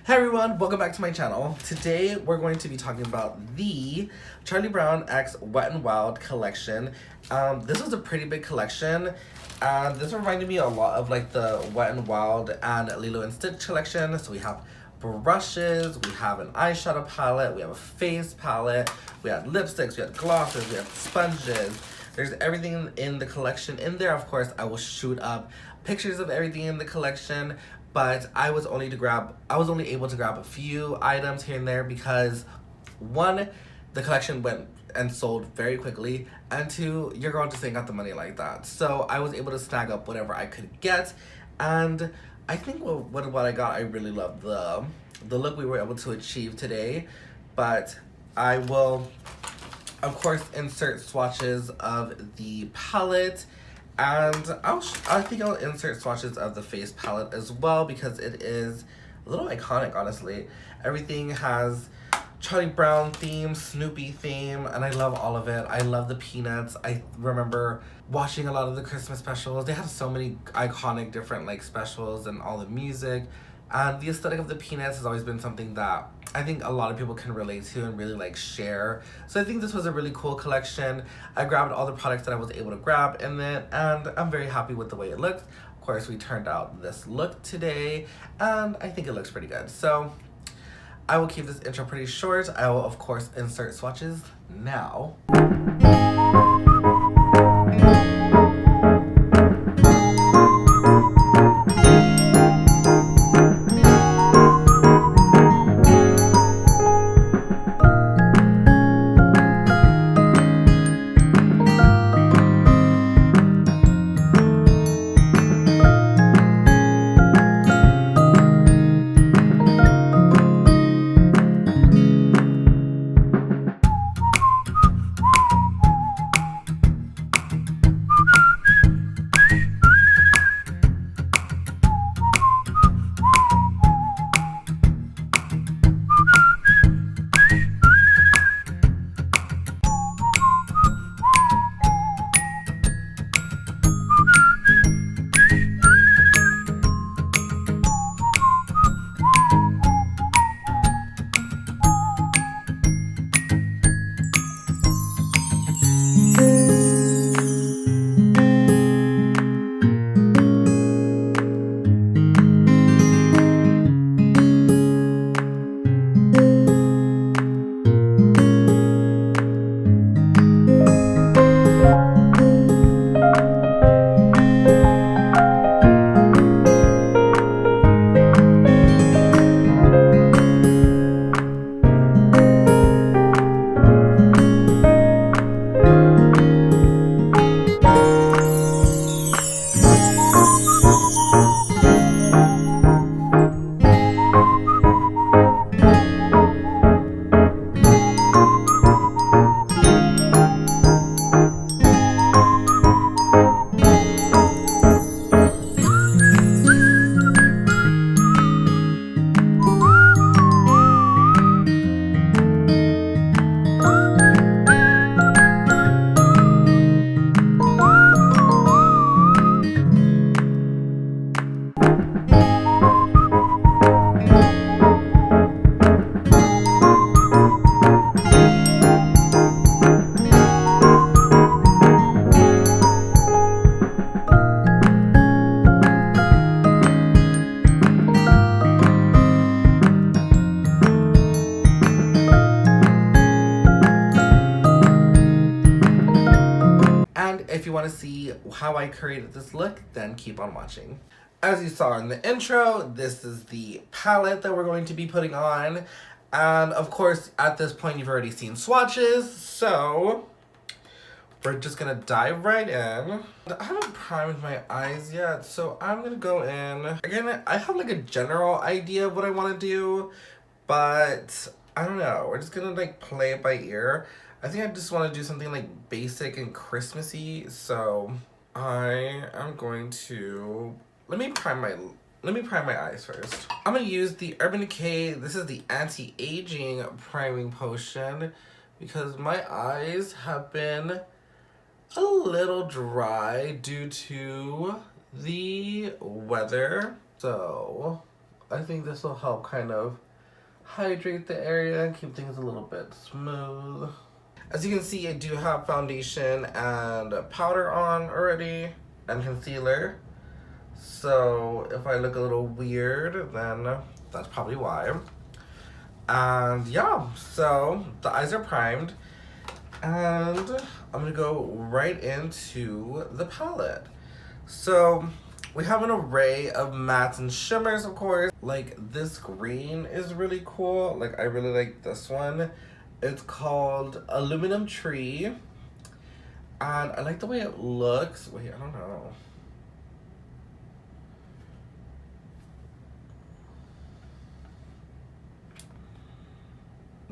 Hey everyone, welcome back to my channel. Today we're going to be talking about the Charlie Brown X Wet n Wild collection. This was a pretty big collection, and this reminded me a lot of like the Wet n Wild and Lilo and Stitch collection. So we have brushes, we have an eyeshadow palette, we have a face palette, we had lipsticks, we had glosses, we have sponges. There's everything in the collection in there. Of course, I will shoot up pictures of everything in the collection, but I was only able to grab a few items here and there because one, the collection went and sold very quickly, and two, your girl just ain't got the money like that. So I was able to snag up whatever I could get, and I think what I got, I really loved the look we were able to achieve today. But I will, of course, insert swatches of the palette, and I think I'll insert swatches of the face palette as well because it is a little iconic, honestly. Everything has Charlie Brown theme, Snoopy theme, and I love all of it. I love the Peanuts. I remember watching a lot of the Christmas specials. They have so many iconic different like specials and all the music. And the aesthetic of the Peanuts has always been something that I think a lot of people can relate to and really like share. So I think this was a really cool collection. I grabbed all the products that I was able to grab in it, and I'm very happy with the way it looked. Of course, we turned out this look today, and I think it looks pretty good. So I will keep this intro pretty short. I will, of course, insert swatches now. And if you want to see how I created this look, then keep on watching. As you saw in the intro, this is the palette that we're going to be putting on. And of course, at this point, you've already seen swatches, so we're just gonna dive right in. I haven't primed my eyes yet, so I'm gonna go in. Again, I have like a general idea of what I want to do, but I don't know. We're just gonna like play it by ear. I think I just want to do something like basic and Christmassy, so I am going to let me prime my eyes first. I'm gonna use the Urban Decay. This is the anti-aging priming potion because my eyes have been a little dry due to the weather. So I think this will help kind of hydrate the area and keep things a little bit smooth. As you can see, I do have foundation and powder on already and concealer. So if I look a little weird, then that's probably why. And yeah, so the eyes are primed. And I'm gonna go right into the palette. So we have an array of mattes and shimmers, of course. Like this green is really cool. Like I really like this one. It's called Aluminum Tree. And I like the way it looks. Wait, I don't know.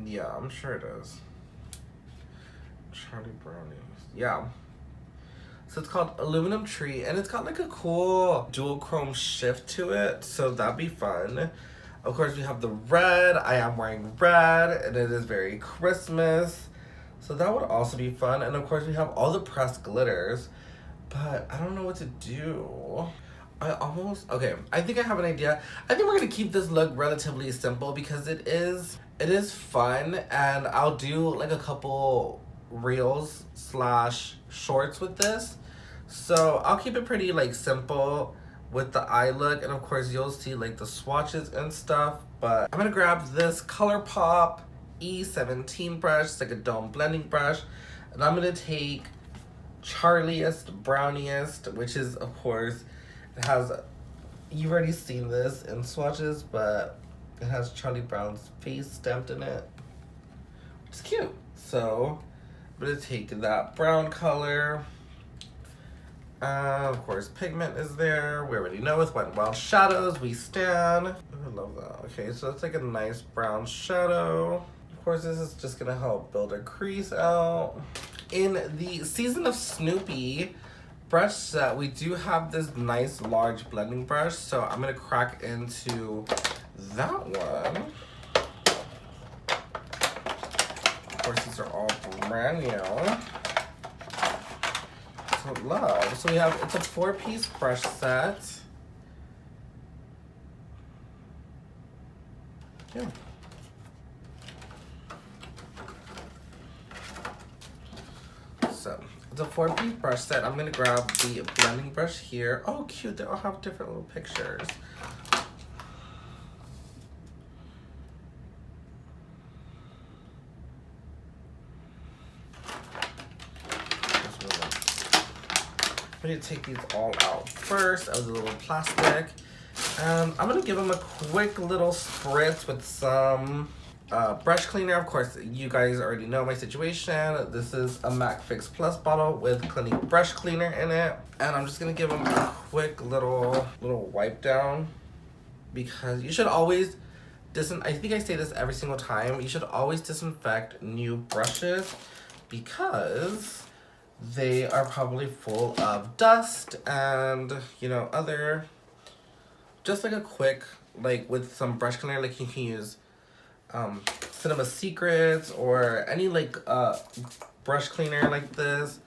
Yeah, I'm sure it is. Charlie Brownies. Yeah. So it's called Aluminum Tree, and it's got like a cool dual chrome shift to it, so that'd be fun. Of course, we have the red. I am wearing red, and it is very Christmas, so that would also be fun. And of course, we have all the pressed glitters, but I don't know what to do. Okay, I think I have an idea. I think we're gonna keep this look relatively simple because it is fun, and I'll do like a couple reels / shorts with this. So I'll keep it pretty like simple with the eye look, and of course you'll see like the swatches and stuff. But I'm gonna grab this ColourPop E17 brush. It's like a dome blending brush, and I'm gonna take Charliest Browniest, which is of course, it has, you've already seen this in swatches, but it has Charlie Brown's face stamped in it, which is cute. So I'm gonna take that brown color. Of course, pigment is there. We already know with Wet n Wild shadows, we stand. I love that. Okay, so it's like a nice brown shadow. Of course, this is just gonna help build a crease out. In the Season of Snoopy brush set, we do have this nice large blending brush, so I'm gonna crack into that one. Of course, these are all brand new. So love. So we have, it's a 4-piece brush set. Yeah. So it's a 4-piece brush set. I'm gonna grab the blending brush here. Oh, cute! They all have different little pictures. I'm gonna take these all out first of the little plastic. And I'm gonna give them a quick little spritz with some brush cleaner. Of course, you guys already know my situation. This is a MAC Fix Plus bottle with Clinique brush cleaner in it. And I'm just gonna give them a quick little wipe down, because you should always I think I say this every single time, you should always disinfect new brushes because they are probably full of dust and, you know, other, just like a quick, like with some brush cleaner, like you can use Cinema Secrets or any like brush cleaner like this,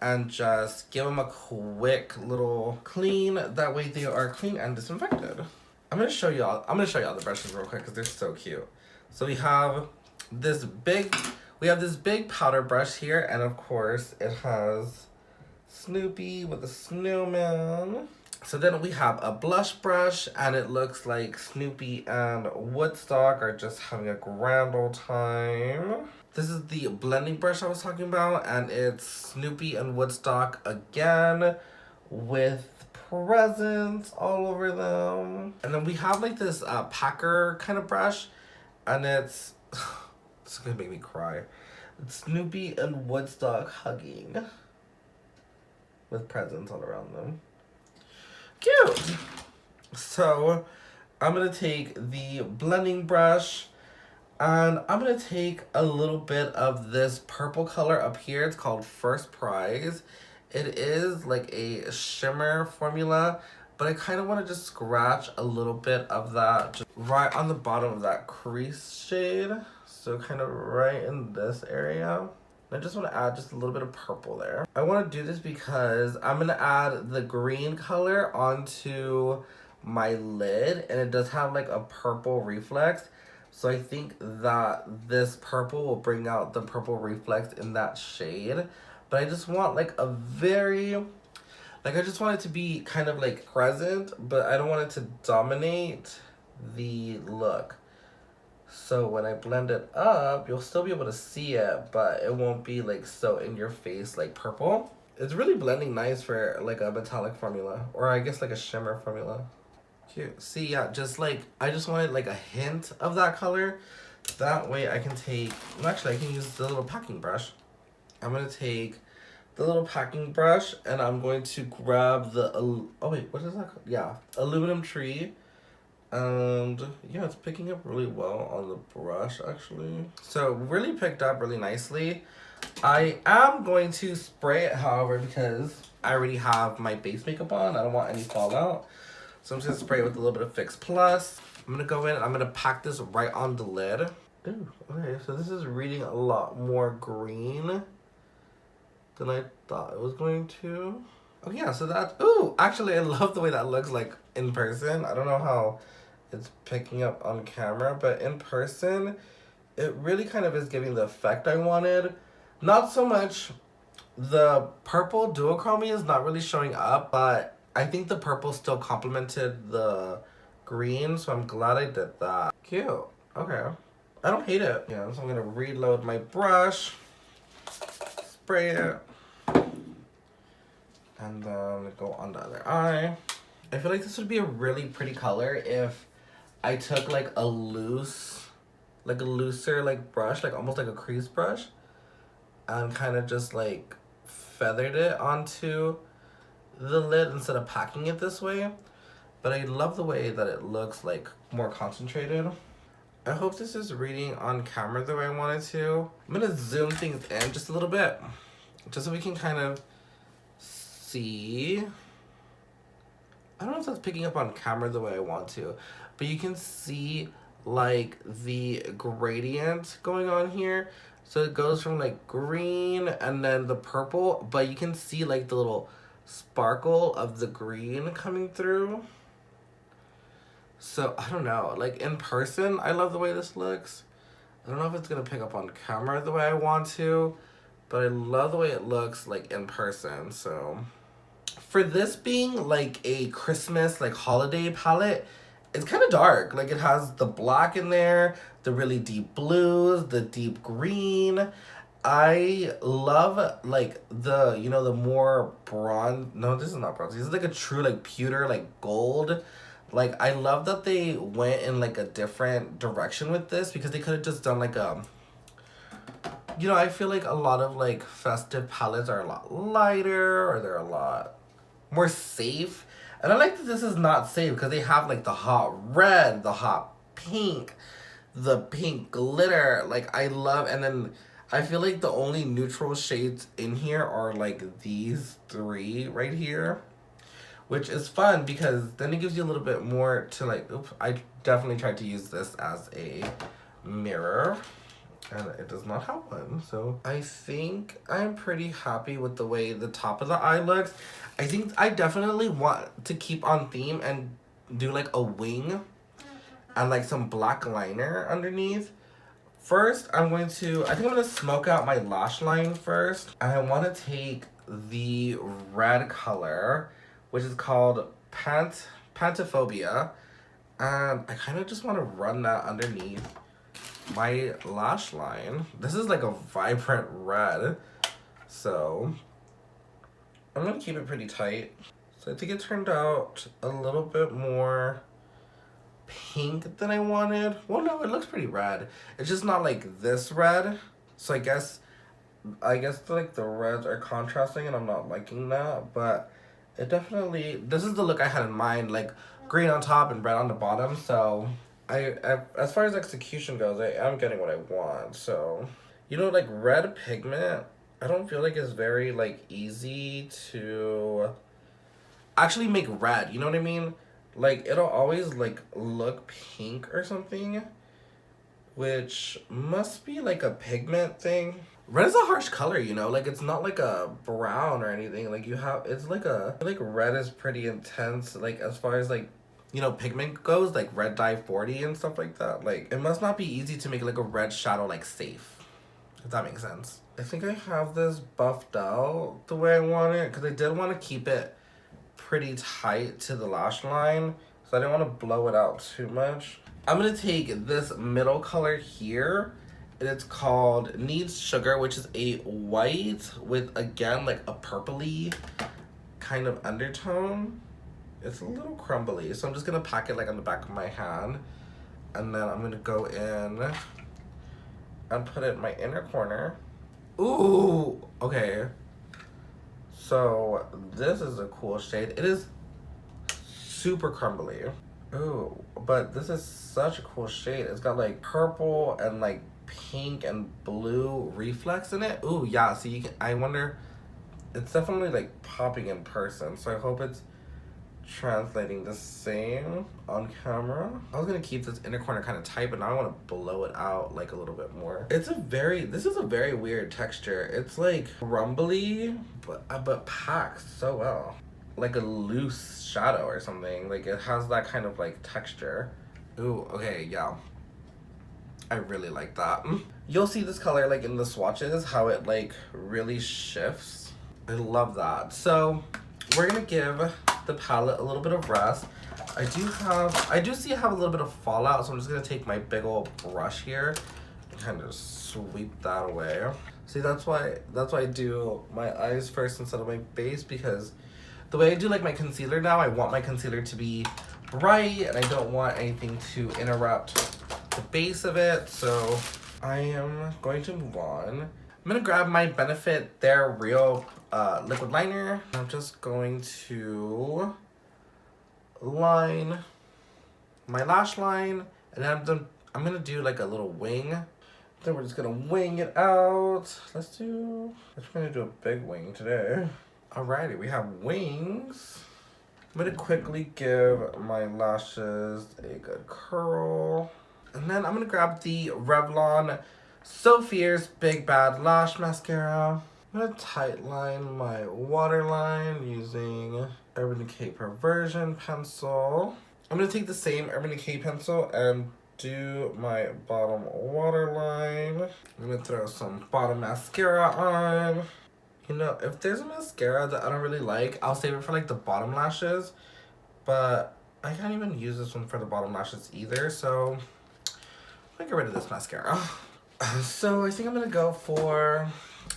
and just give them a quick little clean. That way they are clean and disinfected. I'm gonna show y'all the brushes real quick because they're so cute. So we have this big powder brush here, and of course it has Snoopy with a snowman. So then we have a blush brush, and it looks like Snoopy and Woodstock are just having a grand old time. This is the blending brush I was talking about, and it's Snoopy and Woodstock again with presents all over them. And then we have like this packer kind of brush, and it's it's gonna make me cry. It's Snoopy and Woodstock hugging with presents all around them. Cute! So I'm gonna take the blending brush, and I'm gonna take a little bit of this purple color up here. It's called First Prize. It is like a shimmer formula, but I kind of want to just scratch a little bit of that just right on the bottom of that crease shade. So kind of right in this area. I just want to add just a little bit of purple there. I want to do this because I'm going to add the green color onto my lid, and it does have like a purple reflex. So I think that this purple will bring out the purple reflex in that shade. But I just want like a very, like I just want it to be kind of like present, but I don't want it to dominate the look. So when I blend it up, you'll still be able to see it, but it won't be like so in your face like purple. It's really blending nice for like a metallic formula, or I guess like a shimmer formula. Cute. See, yeah, just like, I just wanted like a hint of that color. That way I can take, well, actually I can use the little packing brush. I'm gonna take the little packing brush and I'm going to grab the, oh wait, what is that called? Yeah, aluminum tree. And yeah, it's picking up really well on the brush actually. So really picked up really nicely. I am going to spray it, however, because I already have my base makeup on. I don't want any fallout. So I'm just gonna spray it with a little bit of Fix Plus. I'm gonna go in and I'm gonna pack this right on the lid. Ooh, okay, so this is reading a lot more green than I thought it was going to. Oh yeah, so that, ooh, actually I love the way that looks like in person. I don't know how it's picking up on camera, but in person, it really kind of is giving the effect I wanted. Not so much, the purple duochrome is not really showing up, but I think the purple still complemented the green, so I'm glad I did that. Cute. Okay. I don't hate it. Yeah, so I'm gonna reload my brush, spray it, and then go on the other eye. I feel like this would be a really pretty color if I took like a looser like brush, like almost like a crease brush, and kind of just like feathered it onto the lid instead of packing it this way. But I love the way that it looks like more concentrated. I hope this is reading on camera the way I want it to. I'm gonna zoom things in just a little bit, just so we can kind of see. I don't know if that's picking up on camera the way I want to, but you can see like the gradient going on here. So it goes from like green and then the purple, but you can see like the little sparkle of the green coming through. So I don't know, like in person, I love the way this looks. I don't know if it's gonna pick up on camera the way I want to, but I love the way it looks like in person. So for this being like a Christmas like holiday palette, it's kind of dark. Like it has the black in there, the really deep blues, the deep green. I love like the, you know, the more bronze, no, this is not bronze. This is like a true like pewter like gold. Like I love that they went in like a different direction with this, because they could have just done like a, you know, I feel like a lot of like festive palettes are a lot lighter, or they're a lot more safe. And I like that this is not safe, because they have like the hot red, the hot pink, the pink glitter. Like I love, and then I feel like the only neutral shades in here are like these three right here, which is fun because then it gives you a little bit more to like, oops, I definitely tried to use this as a mirror and it does not have one. So I think I'm pretty happy with the way the top of the eye looks. I think I definitely want to keep on theme and do like a wing and like some black liner underneath. First, I think I'm gonna smoke out my lash line first. And I wanna take the red color, which is called Pantophobia. And I kind of just want to run that underneath my lash line. This is like a vibrant red. So I'm going to keep it pretty tight. So I think it turned out a little bit more pink than I wanted. Well, no, it looks pretty red. It's just not like this red. So I guess like the reds are contrasting and I'm not liking that, but it definitely, this is the look I had in mind, like green on top and red on the bottom. So I as far as execution goes, I am getting what I want. So, you know, like red pigment, I don't feel like it's very like easy to actually make red, you know what I mean? Like it'll always like look pink or something, which must be like a pigment thing. Red is a harsh color, you know, like it's not like a brown or anything. Like you have, it's like a, I feel like red is pretty intense, like as far as like you know, pigment goes, like red dye 40 and stuff like that. Like, it must not be easy to make like a red shadow like safe, if that makes sense. I think I have this buffed out the way I want it, because I did want to keep it pretty tight to the lash line, so I didn't want to blow it out too much. I'm going to take this middle color here, and it's called Needs Sugar, which is a white with, again, like a purpley kind of undertone. It's a little crumbly, so I'm just going to pack it like on the back of my hand, and then I'm going to go in and put it in my inner corner. Ooh, okay. So this is a cool shade. It is super crumbly. Ooh, but this is such a cool shade. It's got like purple and like pink and blue reflex in it. Ooh, yeah, so you can, I wonder, it's definitely like popping in person. So I hope it's translating the same on camera. I was gonna keep this inner corner kind of tight, but now I want to blow it out like a little bit more. This is a very weird texture. It's like rumbly, but packed so well. Like a loose shadow or something. Like it has that kind of like texture. Ooh, okay, yeah. I really like that. You'll see this color like in the swatches, how it like really shifts. I love that. So we're gonna give the palette a little bit of rest. I do see I have a little bit of fallout, so I'm just gonna take my big old brush here and kind of sweep that away. See, that's why I do my eyes first instead of my base, because the way I do like my concealer now, I want my concealer to be bright and I don't want anything to interrupt the base of it. So I am going to move on. I'm gonna grab my Benefit They're Real liquid liner. I'm just going to line my lash line, and then I'm gonna do like a little wing. Then we're just gonna wing it out. I'm gonna do a big wing today. Alrighty, we have wings. I'm gonna quickly give my lashes a good curl. And then I'm gonna grab the Revlon So Fierce Big Bad Lash Mascara. I'm gonna tightline my waterline using Urban Decay Perversion pencil. I'm gonna take the same Urban Decay pencil and do my bottom waterline. I'm gonna throw some bottom mascara on. You know, if there's a mascara that I don't really like, I'll save it for like the bottom lashes. But I can't even use this one for the bottom lashes either, so I'm gonna get rid of this mascara. So I think I'm gonna go for,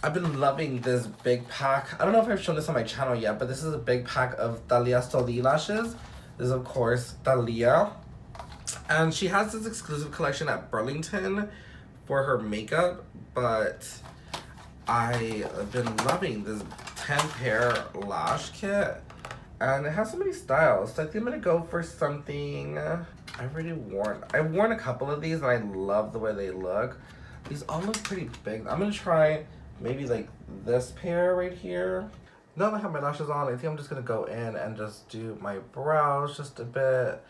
I've been loving this big pack. I don't know if I've shown this on my channel yet, but this is a big pack of Thalia Stoli lashes. This is of course Thalia. And she has this exclusive collection at Burlington for her makeup, but I've been loving this 10 pair lash kit, and it has so many styles. So I think I'm gonna go for something I've worn a couple of these and I love the way they look. These all look pretty big. I'm gonna try maybe like this pair right here. Now that I have my lashes on, I think I'm just gonna go in and just do my brows just a bit.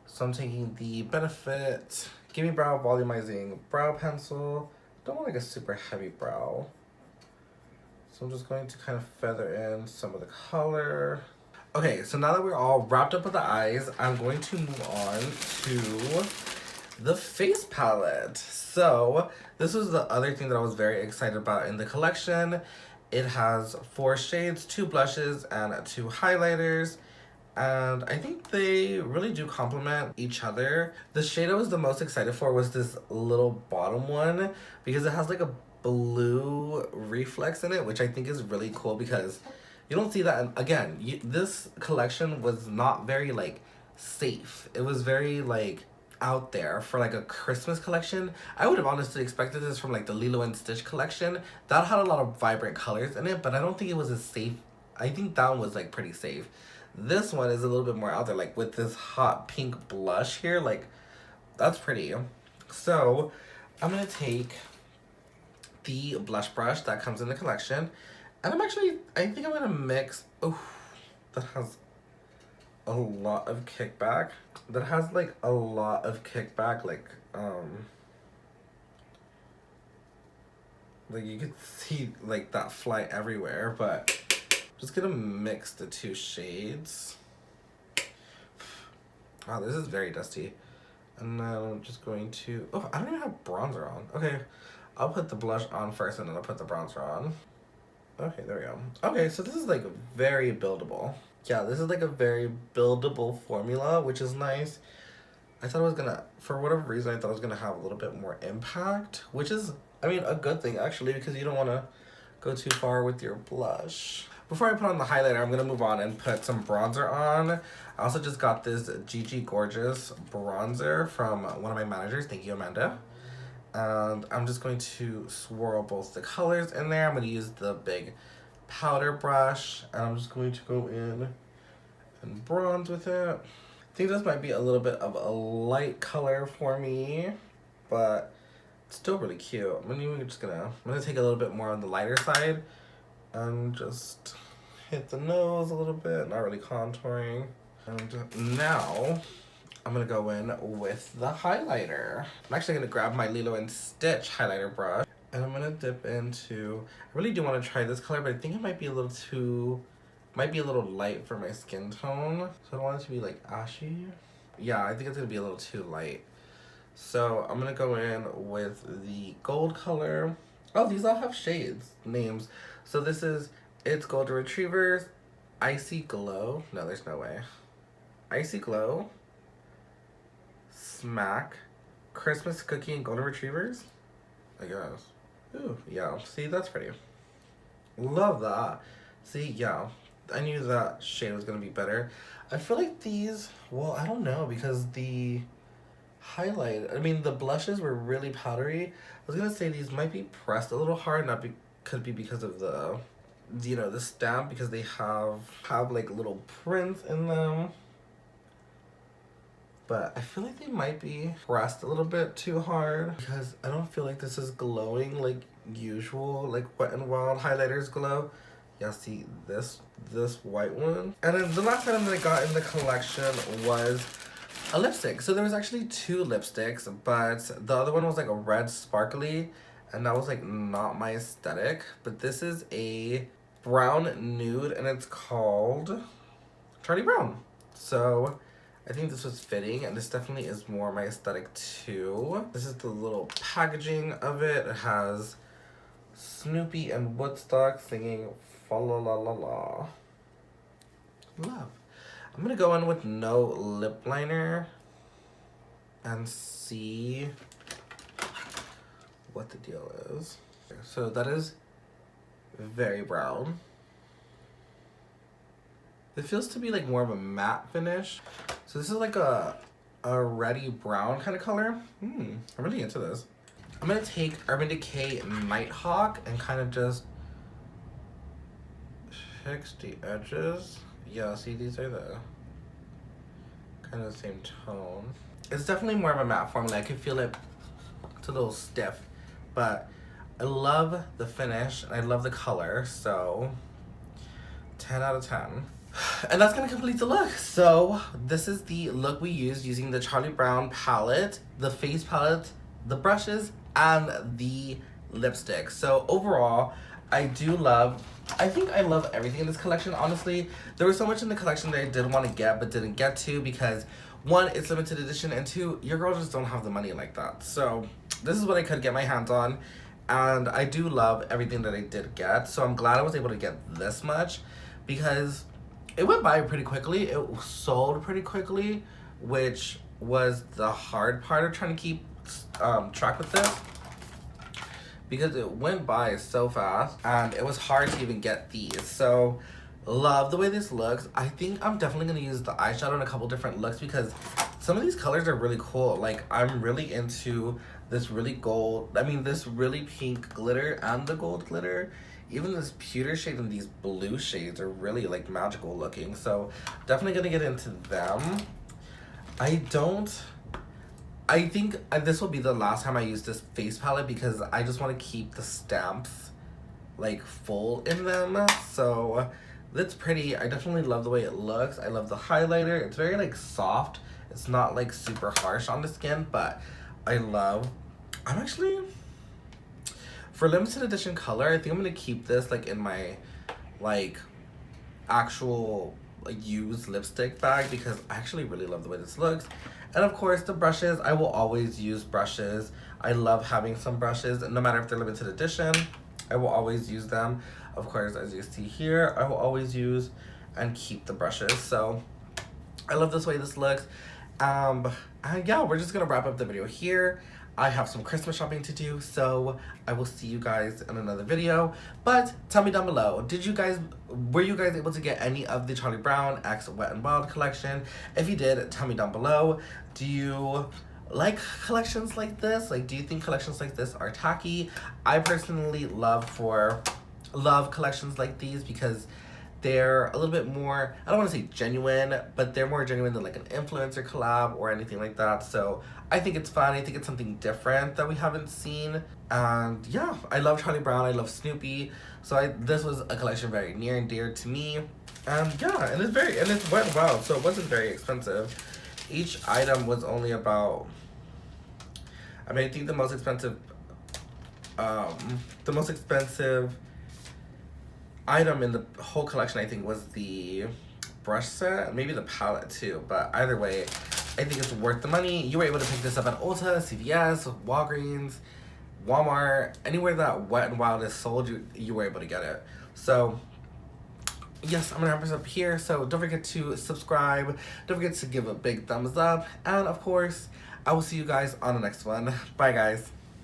So I'm taking the Benefit Gimme Brow Volumizing Brow Pencil. Don't want like a super heavy brow. So I'm just going to kind of feather in some of the color. Okay, so now that we're all wrapped up with the eyes, I'm going to move on to the face palette. So this was the other thing that I was very excited about in the collection. It has 4 shades, 2 blushes, and 2 highlighters. And I think they really do complement each other. The shade I was the most excited for was this little bottom one, because it has like a blue reflex in it, which I think is really cool because you don't see that. And again, this collection was not very like safe. It was very like out there for like a Christmas collection. I would have honestly expected this from like the Lilo and Stitch collection. That had a lot of vibrant colors in it, but I don't think it was as safe. I think that one was like pretty safe. This one is a little bit more out there, like with this hot pink blush here, like that's pretty. So I'm gonna take the blush brush that comes in the collection, and I think I'm gonna mix, oh, that has a lot of kickback. That has like a lot of kickback, like you can see like that fly everywhere, but I'm just gonna mix the 2 shades. Wow, this is very dusty. And then I'm just going to, oh, I don't even have bronzer on. Okay, I'll put the blush on first and then I'll put the bronzer on. Okay, there we go. Okay, so this is like very buildable. Yeah, this is like a very buildable formula, which is nice. I thought it was gonna, for whatever reason, I thought it was gonna have a little bit more impact, which is, I mean, a good thing actually, because you don't wanna go too far with your blush. Before I put on the highlighter, I'm gonna move on and put some bronzer on. I also just got this Gigi Gorgeous bronzer from one of my managers. Thank you, Amanda. And I'm just going to swirl both the colors in there. I'm gonna use the big powder brush, and I'm just going to go in and bronze with it. I think this might be a little bit of a light color for me, but it's still really cute. I'm gonna take a little bit more on the lighter side and just hit the nose a little bit, not really contouring. And now I'm gonna go in with the highlighter. I'm actually gonna grab my Lilo & Stitch highlighter brush, and I'm gonna dip into, I really do wanna try this color, but I think it might be a little light for my skin tone. So I don't want it to be like ashy. Yeah, I think it's gonna be a little too light. So I'm gonna go in with the gold color. Oh, these all have shades, names. So this is It's Golden Retrievers, Icy Glow. No, there's no way. Icy Glow, Smack, Christmas Cookie, and Golden Retrievers. I guess. Ooh, yeah. See, that's pretty. Love that. See, yeah. I knew that shade was gonna be better. I feel like these, well, I don't know, because the the blushes were really powdery. I was gonna say these might be pressed a little hard, could be because of the, you know, the stamp, because they have like little prints in them. But I feel like they might be pressed a little bit too hard, because I don't feel like this is glowing like usual, like Wet n Wild highlighters glow. Yeah, see this white one. And then the last item that I got in the collection was a lipstick. So there was actually two lipsticks, but the other one was like a red sparkly, and that was like not my aesthetic. But this is a brown nude, and it's called Charlie Brown. So I think this was fitting, and this definitely is more my aesthetic too. This is the little packaging of it. It has Snoopy and Woodstock singing Fa La La La La. Love. I'm gonna go in with no lip liner and see what the deal is. So that is very brown. It feels to be like more of a matte finish. So this is like a reddy brown kind of color. I'm really into this. I'm gonna take Urban Decay Nighthawk and kind of just fix the edges. Yeah, see, these are the kind of the same tone. It's definitely more of a matte formula. I can feel it. It's a little stiff, but I love the finish and I love the color. So 10 out of 10. And that's gonna complete the look. So this is the look we used using the Charlie Brown palette, the face palette, the brushes, and the lipstick. So overall, I think I love everything in this collection, honestly. There was so much in the collection that I did want to get but didn't get to because one, it's limited edition, and two, your girl just don't have the money like that. So this is what I could get my hands on, and I do love everything that I did get. So I'm glad I was able to get this much because it went by pretty quickly. It sold pretty quickly, which was the hard part of trying to keep track with this, because it went by so fast and it was hard to even get these. So love the way this looks. I think I'm definitely gonna use the eyeshadow in a couple different looks because some of these colors are really cool. Like, I'm really into this really this really pink glitter and the gold glitter. Even this pewter shade and these blue shades are really like magical looking. So definitely gonna get into them. I think this will be the last time I use this face palette because I just want to keep the stamps like full in them. So that's pretty. I definitely love the way it looks. I love the highlighter. It's very like soft. It's not like super harsh on the skin, but I'm actually, for limited edition color, I think I'm gonna keep this like in my like actual used lipstick bag because I actually really love the way this looks. And of course, the brushes. I will always use brushes. I love having some brushes, no matter if they're limited edition. I will always use them. Of course, as you see here, I will always use and keep the brushes. So I love this way this looks. And yeah, we're just gonna wrap up the video here. I have some Christmas shopping to do, so I will see you guys in another video. But tell me down below, were you guys able to get any of the Charlie Brown X Wet n Wild collection? If you did, tell me down below. Do you like collections like this? Like, do you think collections like this are tacky? I personally love collections like these because they're a little bit more, I don't want to say genuine, but they're more genuine than like an influencer collab or anything like that. So I think it's fun. I think it's something different that we haven't seen. And yeah, I love Charlie Brown. I love Snoopy. So this was a collection very near and dear to me. And yeah, and it's Wet n Wild, so it wasn't very expensive. Each item was only about, I mean, I think the most expensive item in the whole collection, I think, was the brush set, maybe the palette too, but either way, I think it's worth the money. You were able to pick this up at Ulta, CVS, Walgreens, Walmart, anywhere that Wet n Wild is sold, you were able to get it. So yes, I'm gonna wrap this up here, so don't forget to subscribe, don't forget to give a big thumbs up, and of course, I will see you guys on the next one. Bye guys.